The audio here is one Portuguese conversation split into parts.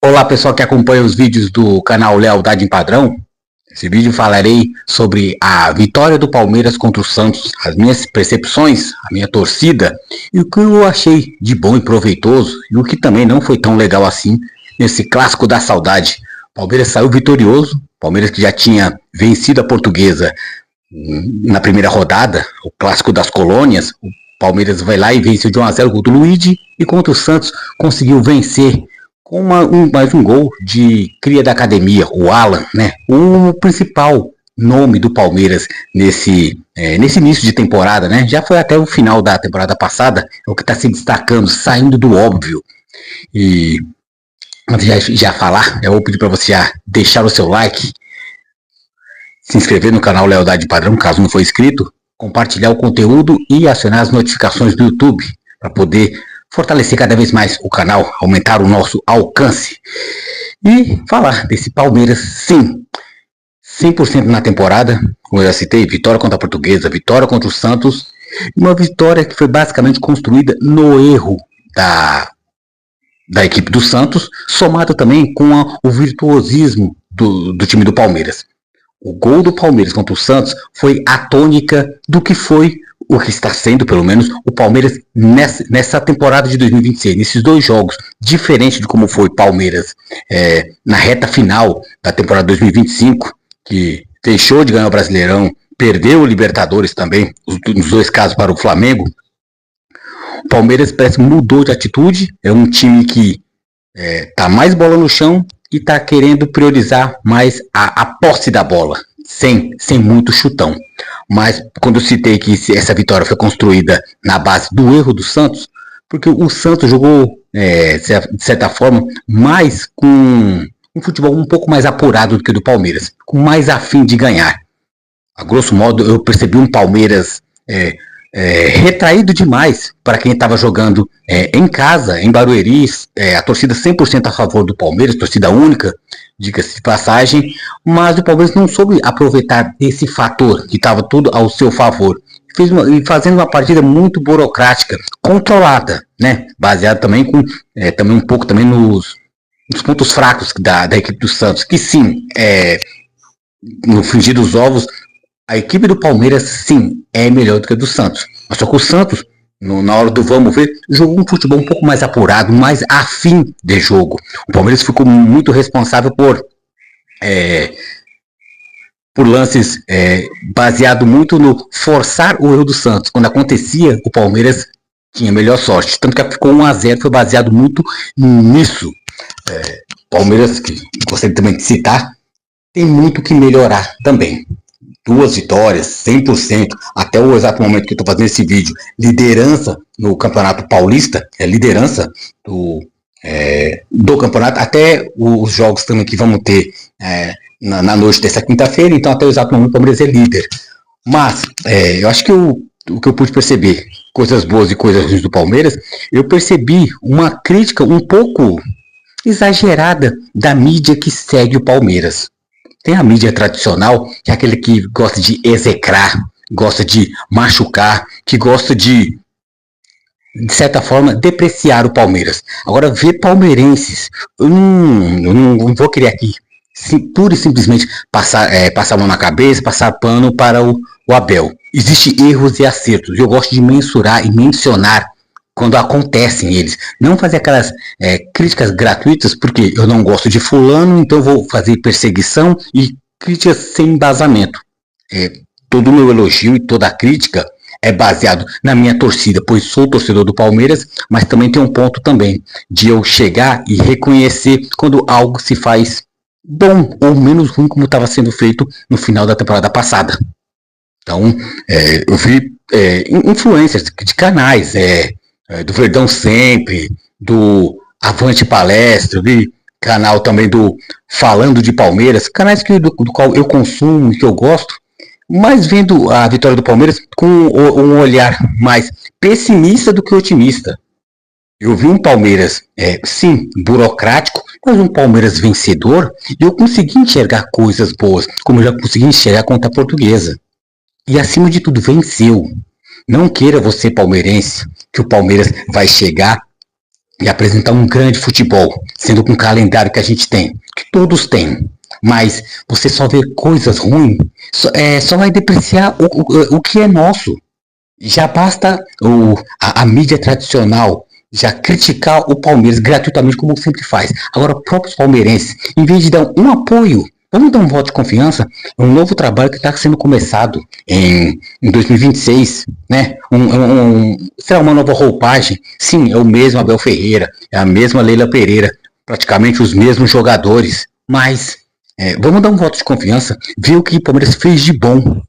Olá pessoal que acompanha os vídeos do canal Lealdade em Padrão. Nesse vídeo falarei sobre a vitória do Palmeiras contra o Santos, as minhas percepções, a minha torcida e o que eu achei de bom e proveitoso e o que também não foi tão legal assim nesse clássico da saudade. O Palmeiras saiu vitorioso, Palmeiras que já tinha vencido a Portuguesa na primeira rodada, o clássico das colônias. O Palmeiras vai lá e venceu de 1-0 contra o Luigi e contra o Santos conseguiu vencer com mais um gol de cria da academia, o Alan, né? O principal nome do Palmeiras nesse início de temporada, né? Já foi até o final da temporada passada, é o que está se destacando, saindo do óbvio. E antes de já falar, eu vou pedir para você já deixar o seu like, se inscrever no canal Lealdade Padrão, caso não for inscrito, compartilhar o conteúdo e acionar as notificações do YouTube para poder fortalecer cada vez mais o canal, aumentar o nosso alcance e falar desse Palmeiras, sim, 100% na temporada, como eu já citei, vitória contra a Portuguesa, vitória contra o Santos, uma vitória que foi basicamente construída no erro da equipe do Santos, somado também com o virtuosismo do time do Palmeiras. O gol do Palmeiras contra o Santos foi a tônica do que foi o que está sendo, pelo menos, o Palmeiras nessa temporada de 2026, nesses dois jogos, diferente de como foi Palmeiras na reta final da temporada 2025, que deixou de ganhar o Brasileirão, perdeu o Libertadores também, nos dois casos para o Flamengo. O Palmeiras parece que mudou de atitude, é um time que tá mais bola no chão e está querendo priorizar mais a posse da bola, sem muito chutão. Mas quando eu citei que essa vitória foi construída na base do erro do Santos, porque o Santos jogou, de certa forma, mais com um futebol um pouco mais apurado do que o do Palmeiras, com mais afim de ganhar. A grosso modo, eu percebi um Palmeiras retraído demais para quem estava jogando em casa, em Barueri, a torcida 100% a favor do Palmeiras, torcida única, diga-se de passagem, mas o Palmeiras não soube aproveitar esse fator que estava tudo ao seu favor, fazendo uma partida muito burocrática, controlada, né? Baseada também também um pouco também nos pontos fracos da equipe do Santos, que sim, no frigir dos ovos, a equipe do Palmeiras, sim, é melhor do que a do Santos. Mas só que o Santos, na hora do vamos ver, jogou um futebol um pouco mais apurado, mais afim de jogo. O Palmeiras ficou muito responsável por lances baseado muito no forçar o erro do Santos. Quando acontecia, o Palmeiras tinha melhor sorte. Tanto que ficou 1-0, foi baseado muito nisso. Palmeiras, que gostaria também de citar, tem muito que melhorar também. 2 vitórias, 100%, até o exato momento que eu estou fazendo esse vídeo, liderança no Campeonato Paulista, liderança do campeonato, até os jogos também que vamos ter na noite dessa quinta-feira, então até o exato momento o Palmeiras é líder. Mas eu acho que o que eu pude perceber, coisas boas e coisas ruins do Palmeiras, eu percebi uma crítica um pouco exagerada da mídia que segue o Palmeiras. Tem a mídia tradicional, que é aquele que gosta de execrar, gosta de machucar, que gosta de certa forma, depreciar o Palmeiras. Agora, ver palmeirenses, eu não vou querer aqui pura e simplesmente passar a mão na cabeça, passar pano para o Abel. Existem erros e acertos, e eu gosto de mensurar e mencionar quando acontecem eles. Não fazer aquelas críticas gratuitas, porque eu não gosto de fulano, então eu vou fazer perseguição e críticas sem embasamento. Todo o meu elogio e toda a crítica é baseado na minha torcida, pois sou torcedor do Palmeiras, mas também tem um ponto também de eu chegar e reconhecer quando algo se faz bom ou menos ruim, como estava sendo feito no final da temporada passada. Então, eu vi influências de canais, do Verdão Sempre, do Avante Palestra, eu vi canal também do Falando de Palmeiras, canais do qual eu consumo e que eu gosto, mas vendo a vitória do Palmeiras com um olhar mais pessimista do que otimista. Eu vi um Palmeiras, sim, burocrático, mas um Palmeiras vencedor, e eu consegui enxergar coisas boas, como eu já consegui enxergar contra a Portuguesa. E acima de tudo, venceu. Não queira você, palmeirense, que o Palmeiras vai chegar e apresentar um grande futebol, sendo com o calendário que a gente tem, que todos têm. Mas você só vê coisas ruins, só vai depreciar o que é nosso. Já basta a mídia tradicional já criticar o Palmeiras gratuitamente, como sempre faz. Agora, próprios palmeirenses, em vez de dar um apoio, vamos dar um voto de confiança, é um novo trabalho que está sendo começado em 2026, né? Será uma nova roupagem? Sim, é o mesmo Abel Ferreira, é a mesma Leila Pereira, praticamente os mesmos jogadores, mas vamos dar um voto de confiança, ver o que o Palmeiras fez de bom.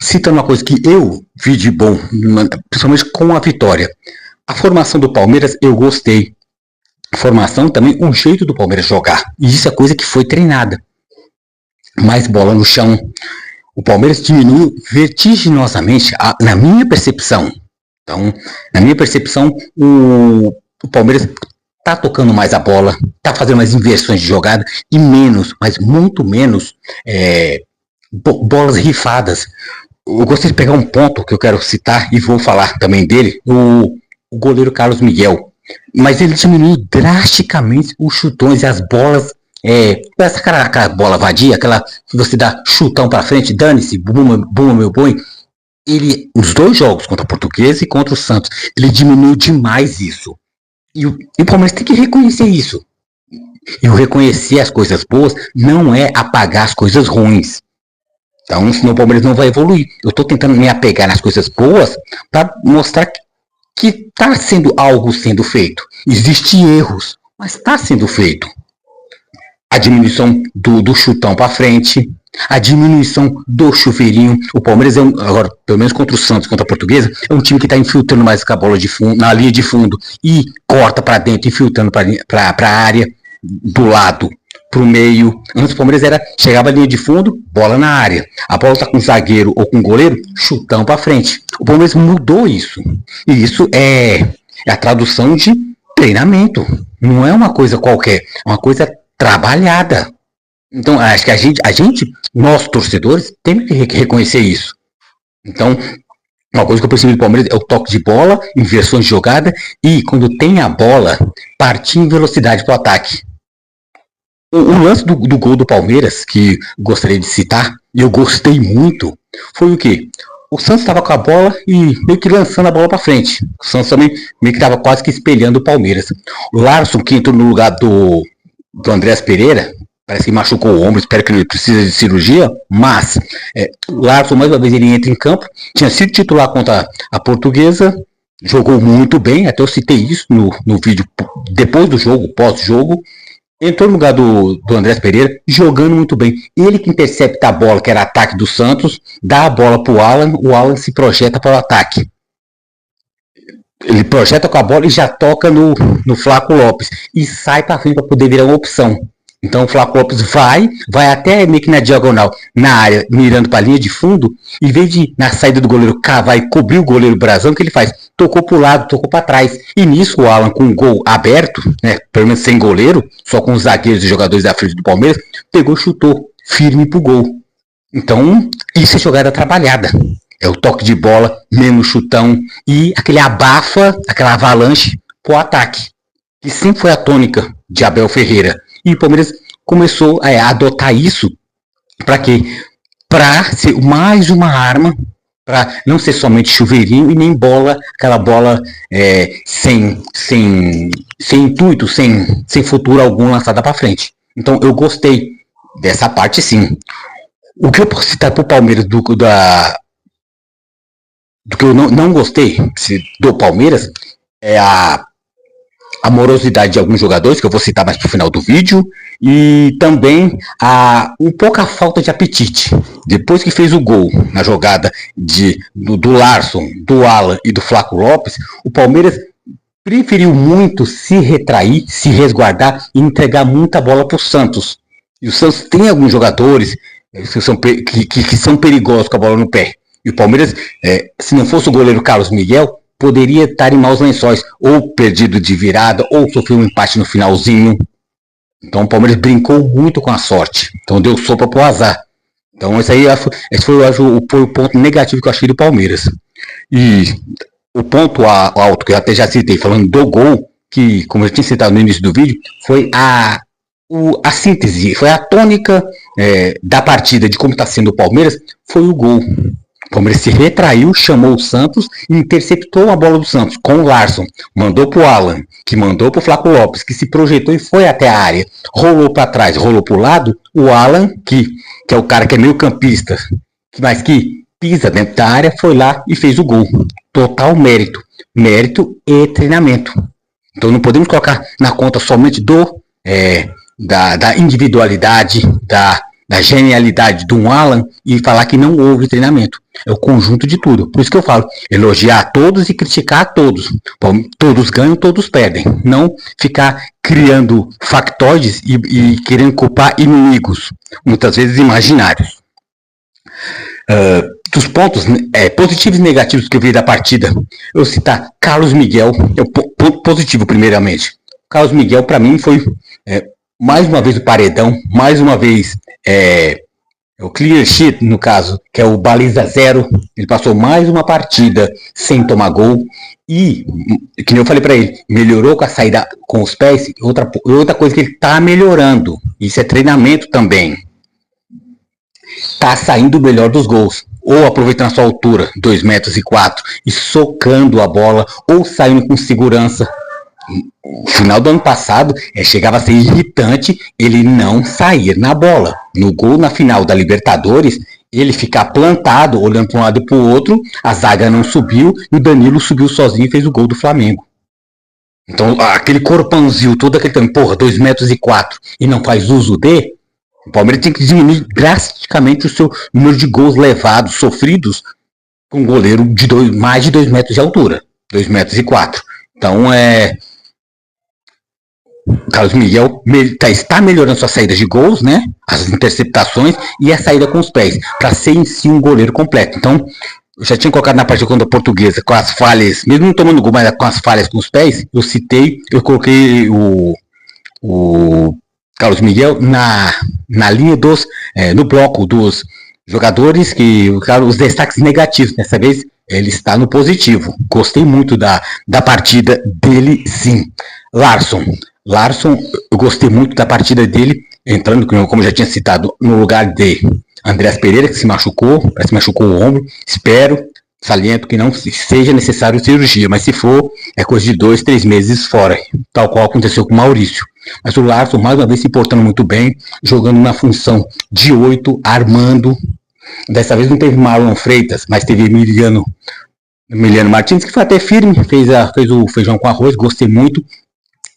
Citando uma coisa que eu vi de bom, principalmente com a vitória. A formação do Palmeiras eu gostei. A formação também, o jeito do Palmeiras jogar. E isso é coisa que foi treinada. Mais bola no chão. O Palmeiras diminuiu vertiginosamente, na minha percepção. Então, na minha percepção, o Palmeiras tá tocando mais a bola, tá fazendo mais inversões de jogada e menos, mas muito menos, bolas rifadas. Eu gostaria de pegar um ponto que eu quero citar e vou falar também dele, o goleiro Carlos Miguel. Mas ele diminuiu drasticamente os chutões e as bolas, aquela bola vadia, aquela que você dá chutão pra frente, dane-se, buma meu boi. Ele, nos dois jogos, contra a Portuguesa e contra o Santos, ele diminuiu demais isso. E o Palmeiras tem que reconhecer isso. E o reconhecer as coisas boas não é apagar as coisas ruins. Então, senão o Palmeiras não vai evoluir. Eu estou tentando me apegar nas coisas boas para mostrar que está sendo algo sendo feito. Existem erros, mas está sendo feito. A diminuição do chutão para frente, a diminuição do chuveirinho. O Palmeiras agora, pelo menos contra o Santos, contra a Portuguesa, é um time que está infiltrando mais com a bola de fundo, na linha de fundo e corta para dentro, infiltrando para a área do lado. Pro meio. Antes o Palmeiras chegava a linha de fundo, bola na área. A bola tá com o zagueiro ou com o goleiro, chutão para frente. O Palmeiras mudou isso. E isso é a tradução de treinamento. Não é uma coisa qualquer, é uma coisa trabalhada. Então, acho que a gente, nós torcedores, temos que reconhecer isso. Então, uma coisa que eu percebi do Palmeiras é o toque de bola, inversões de jogada e, quando tem a bola, partir em velocidade para o ataque. O lance do gol do Palmeiras, que gostaria de citar, e eu gostei muito, foi o quê? O Santos estava com a bola e meio que lançando a bola para frente. O Santos também meio que estava quase que espelhando o Palmeiras. O Larson, que entrou no lugar do Andrés Pereira, parece que machucou o ombro, espero que ele precise de cirurgia, mas o Larson, mais uma vez, ele entra em campo, tinha sido titular contra a Portuguesa, jogou muito bem, até eu citei isso no vídeo depois do jogo, pós-jogo. Entrou no lugar do Andrés Pereira, jogando muito bem. Ele que intercepta a bola, que era ataque do Santos, dá a bola pro Alan, o Alan se projeta para o ataque. Ele projeta com a bola e já toca no Flaco Lopes. E sai para frente para poder virar uma opção. Então o Flaco Lopes vai até meio que na diagonal, na área, mirando para a linha de fundo, em vez de na saída do goleiro cavar e cobrir o goleiro Brazão, o que ele faz? Tocou para o lado, tocou para trás. E nisso o Alan, com o gol aberto, né, pelo menos sem goleiro, só com os zagueiros e jogadores da frente do Palmeiras, pegou e chutou firme pro gol. Então, isso é jogada trabalhada. É o toque de bola, menos chutão e aquele abafa, aquela avalanche pro ataque. Que sempre foi a tônica de Abel Ferreira. E o Palmeiras começou a adotar isso para quê? Para ser mais uma arma, para não ser somente chuveirinho e nem bola, aquela bola sem intuito, sem futuro algum lançada para frente. Então eu gostei dessa parte, sim. O que eu posso citar para o Palmeiras do que eu não gostei do Palmeiras é a morosidade de alguns jogadores, que eu vou citar mais pro final do vídeo, e também um pouco a falta de apetite. Depois que fez o gol na jogada do Larson, do Alan e do Flaco Lopes, o Palmeiras preferiu muito se retrair, se resguardar e entregar muita bola pro Santos. E o Santos tem alguns jogadores que são perigosos com a bola no pé. E o Palmeiras, se não fosse o goleiro Carlos Miguel, poderia estar em maus lençóis, ou perdido de virada, ou sofreu um empate no finalzinho. Então o Palmeiras brincou muito com a sorte. Então deu sopa pro azar. Então esse foi o ponto negativo que eu achei do Palmeiras. E o ponto alto, que eu até já citei, falando do gol, que, como eu tinha citado no início do vídeo, foi a síntese, foi a tônica da partida, de como está sendo o Palmeiras, foi o gol. O Palmeiras se retraiu, chamou o Santos e interceptou a bola do Santos com o Larson. Mandou pro Alan, que mandou pro Flaco Lopes, que se projetou e foi até a área. Rolou para trás, rolou pro lado. O Alan, que é o cara que é meio campista, mas que pisa dentro da área, foi lá e fez o gol. Total mérito. Mérito e treinamento. Então não podemos colocar na conta somente da individualidade, da genialidade de um Alan e falar que não houve treinamento. É o conjunto de tudo. Por isso que eu falo, elogiar a todos e criticar a todos. Todos ganham, todos perdem. Não ficar criando factoides e querendo culpar inimigos, muitas vezes imaginários. Dos pontos positivos e negativos que eu vi da partida, eu citar Carlos Miguel, ponto positivo primeiramente. Carlos Miguel, para mim, foi mais uma vez o paredão, mais uma vez o clear sheet, no caso, que é o baliza zero. Ele passou mais uma partida sem tomar gol e, que nem eu falei para ele, melhorou com a saída com os pés. Outra coisa que ele está melhorando, isso é treinamento também. Tá saindo o melhor dos gols, ou aproveitando a sua altura, 2,4 metros, e socando a bola, ou saindo com segurança. No final do ano passado, chegava a ser irritante ele não sair na bola. No gol na final da Libertadores, ele ficar plantado, olhando para um lado e para o outro, a zaga não subiu, e o Danilo subiu sozinho e fez o gol do Flamengo. Então, aquele corpãozinho, todo aquele tamanho, 2,4 metros, e não faz uso de... O Palmeiras tem que diminuir drasticamente o seu número de gols levados, sofridos, com um goleiro de mais de 2 metros de altura. 2,4 metros. Então, Carlos Miguel está melhorando suas saídas de gols, né? As interceptações e a saída com os pés, para ser em si um goleiro completo. Então, eu já tinha colocado na partida contra a Portuguesa, com as falhas, mesmo não tomando gol, mas com as falhas com os pés, eu coloquei o Carlos Miguel na linha no bloco dos jogadores os destaques negativos. Dessa vez ele está no positivo. Gostei muito da partida dele, sim. Larson, eu gostei muito da partida dele, entrando, como eu já tinha citado, no lugar de Andreas Pereira, que se machucou, parece que machucou o ombro. Saliento que não seja necessário cirurgia, mas se for, é coisa de 2, 3 meses fora, tal qual aconteceu com o Maurício. Mas o Larson, mais uma vez, se portando muito bem, jogando na função de 8, armando. Dessa vez não teve Marlon Freitas, mas teve Emiliano Martins, que foi até firme, fez o feijão com arroz, gostei muito.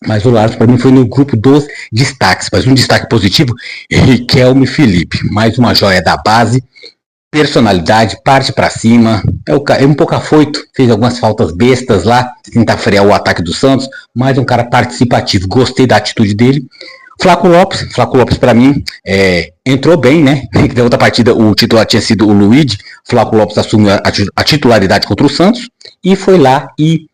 Mas o Larson, para mim, foi no grupo dos destaques. Mas um destaque positivo, Riquelme Felipe, mais uma joia da base. Personalidade, parte para cima, é um pouco afoito, fez algumas faltas bestas lá, tentar frear o ataque do Santos, mas é um cara participativo, gostei da atitude dele. Flaco Lopes para mim entrou bem, né? Na outra partida o titular tinha sido o Luigi, Flaco Lopes assumiu a titularidade contra o Santos e foi lá e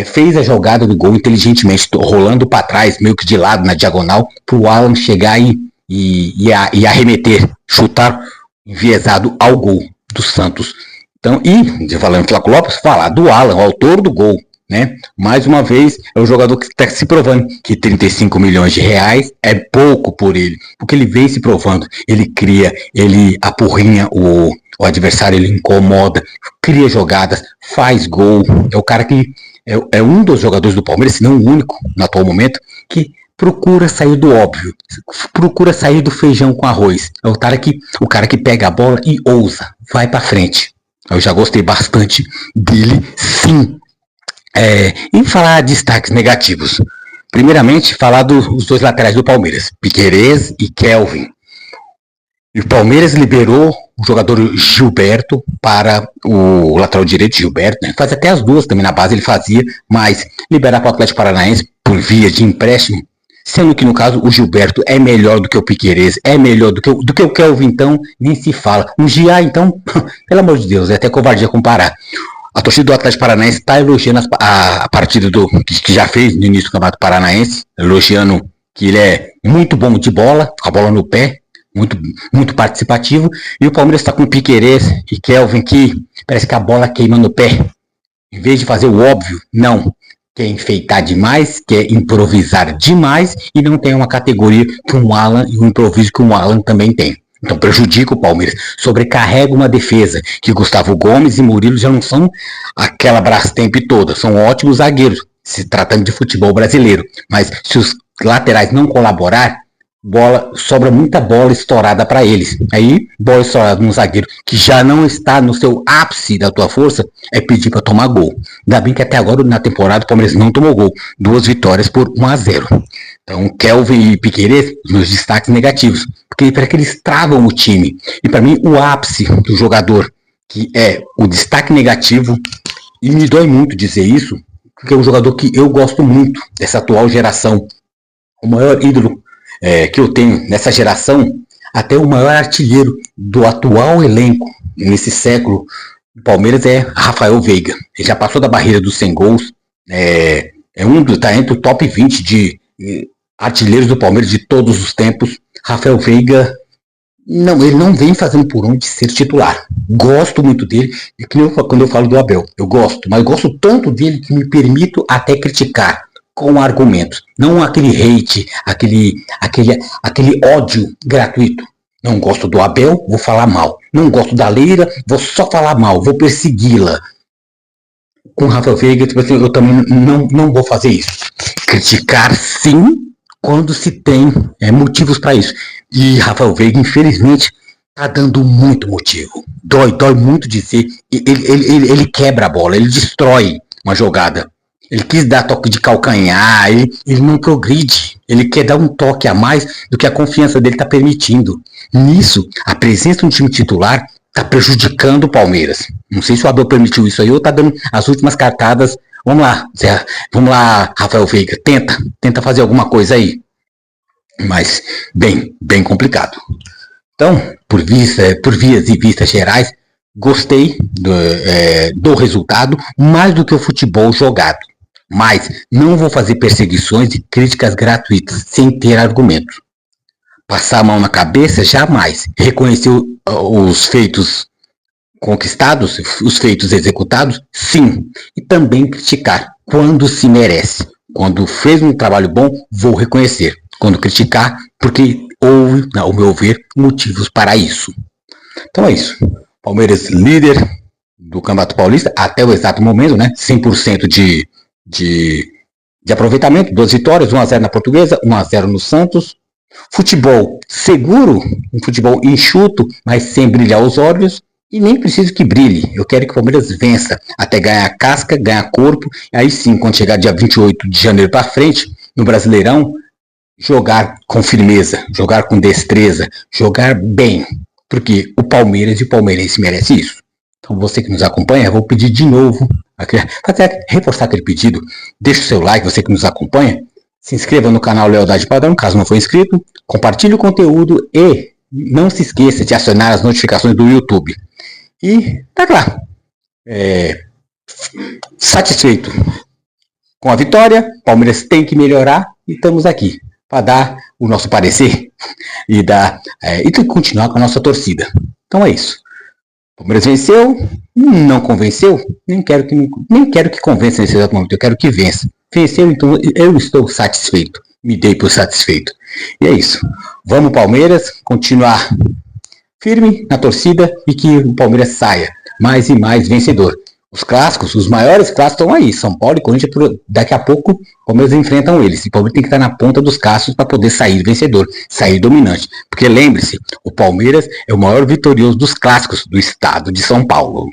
fez a jogada do gol inteligentemente, rolando para trás, meio que de lado na diagonal, para o Alan chegar e arremeter, chutar enviesado ao gol do Santos. Então, falando em Flaco Lopes, falar do Alan, o autor do gol, né? Mais uma vez, é o jogador que está se provando que 35 milhões de reais é pouco por ele, porque ele vem se provando, ele cria, ele apurrinha o adversário, ele incomoda, cria jogadas, faz gol, é o cara que é um dos jogadores do Palmeiras, se não o único no atual momento, que procura sair do óbvio, procura sair do feijão com arroz. É o cara que pega a bola e ousa, vai para frente. Eu já gostei bastante dele, sim. E falar de destaques negativos. Primeiramente, falar dos dois laterais do Palmeiras, Piquerez e Kelvin. E o Palmeiras liberou o jogador Gilberto para o lateral direito, Gilberto, né? Faz até as duas também na base, ele fazia, mas liberar para o Atlético Paranaense por via de empréstimo, sendo que no caso o Gilberto é melhor do que o Piquerez, é melhor do que o Kelvin, então nem se fala. O Gia, então, pelo amor de Deus, é até covardia comparar. A torcida do Atlético Paranaense está elogiando a partida que já fez no início do Campeonato Paranaense, elogiando que ele é muito bom de bola, com a bola no pé, muito, muito participativo, e o Palmeiras está com o Piquerez e Kelvin, que parece que a bola queima no pé. Em vez de fazer o óbvio, não. quer enfeitar demais, quer improvisar demais e não tem uma categoria que um Alan e um improviso que um Alan também tem. Então prejudica o Palmeiras, sobrecarrega uma defesa, que Gustavo Gomes e Murilo já não são aquela Brastemp toda, são ótimos zagueiros, se tratando de futebol brasileiro. Mas se os laterais não colaborar, sobra muita bola estourada para eles. Aí, bola estourada num zagueiro que já não está no seu ápice da tua força, é pedir para tomar gol. Ainda bem que até agora, na temporada, o Palmeiras não tomou gol. 2 vitórias por 1-0. Então, Kelvin e Piquerez, meus destaques negativos. Porque para que eles travam o time. E para mim, o ápice do jogador, que é o destaque negativo, e me dói muito dizer isso, porque é um jogador que eu gosto muito dessa atual geração. O maior ídolo que eu tenho nessa geração, até o maior artilheiro do atual elenco nesse século do Palmeiras é Rafael Veiga. Ele já passou da barreira dos 100 gols, tá entre o top 20 de artilheiros do Palmeiras de todos os tempos. Rafael Veiga, ele não vem fazendo por onde ser titular. Gosto muito dele, e quando eu falo do Abel, eu gosto, mas gosto tanto dele que me permito até criticar com argumentos, não aquele hate, aquele ódio gratuito. Não gosto do Abel, vou falar mal. Não gosto da Leila, vou só falar mal, vou persegui-la. Com o Rafael Veiga, eu também não vou fazer isso. Criticar, sim, quando se tem motivos para isso. E Rafael Veiga, infelizmente, tá dando muito motivo. Dói muito dizer. Ele quebra a bola, ele destrói uma jogada. Ele quis dar toque de calcanhar, ele não progride. Ele quer dar um toque a mais do que a confiança dele está permitindo. Nisso, a presença no time titular está prejudicando o Palmeiras. Não sei se o Abel permitiu isso aí ou está dando as últimas cartadas. Vamos lá, Rafael Veiga, tenta fazer alguma coisa aí. Mas bem complicado. Então, por vias e vistas gerais, gostei do resultado mais do que o futebol jogado. Mas não vou fazer perseguições e críticas gratuitas, sem ter argumentos. Passar a mão na cabeça, jamais. Reconhecer os feitos conquistados, os feitos executados, sim. E também criticar quando se merece. Quando fez um trabalho bom, vou reconhecer. Quando criticar, porque houve, ao meu ver, motivos para isso. Então é isso. Palmeiras líder do Campeonato Paulista até o exato momento, né? 100% de aproveitamento, 2 vitórias, 1-0 na Portuguesa, 1-0 no Santos. Futebol seguro, um futebol enxuto, mas sem brilhar os olhos, e nem preciso que brilhe. Eu quero que o Palmeiras vença, até ganhar casca, ganhar corpo, e aí sim, quando chegar dia 28 de janeiro para frente, no Brasileirão, jogar com firmeza, jogar com destreza, jogar bem, porque o Palmeiras e o palmeirense merece isso. Então você que nos acompanha, eu vou pedir de novo, reforçar aquele pedido, deixa o seu like, você que nos acompanha, se inscreva no canal Lealdade Padrão, caso não for inscrito, compartilhe o conteúdo e não se esqueça de acionar as notificações do YouTube. E tá claro, satisfeito com a vitória, Palmeiras tem que melhorar e estamos aqui para dar o nosso parecer e continuar com a nossa torcida. Então é isso. Palmeiras venceu, não convenceu, nem quero que convença nesse exato momento, eu quero que vença. Venceu, então eu estou satisfeito, me dei por satisfeito. E é isso. Vamos, Palmeiras, continuar firme na torcida e que o Palmeiras saia mais e mais vencedor. Os clássicos, os maiores clássicos estão aí. São Paulo e Corinthians, daqui a pouco, o Palmeiras enfrentam eles. E o Palmeiras tem que estar na ponta dos cascos para poder sair vencedor, sair dominante. Porque lembre-se, o Palmeiras é o maior vitorioso dos clássicos do estado de São Paulo.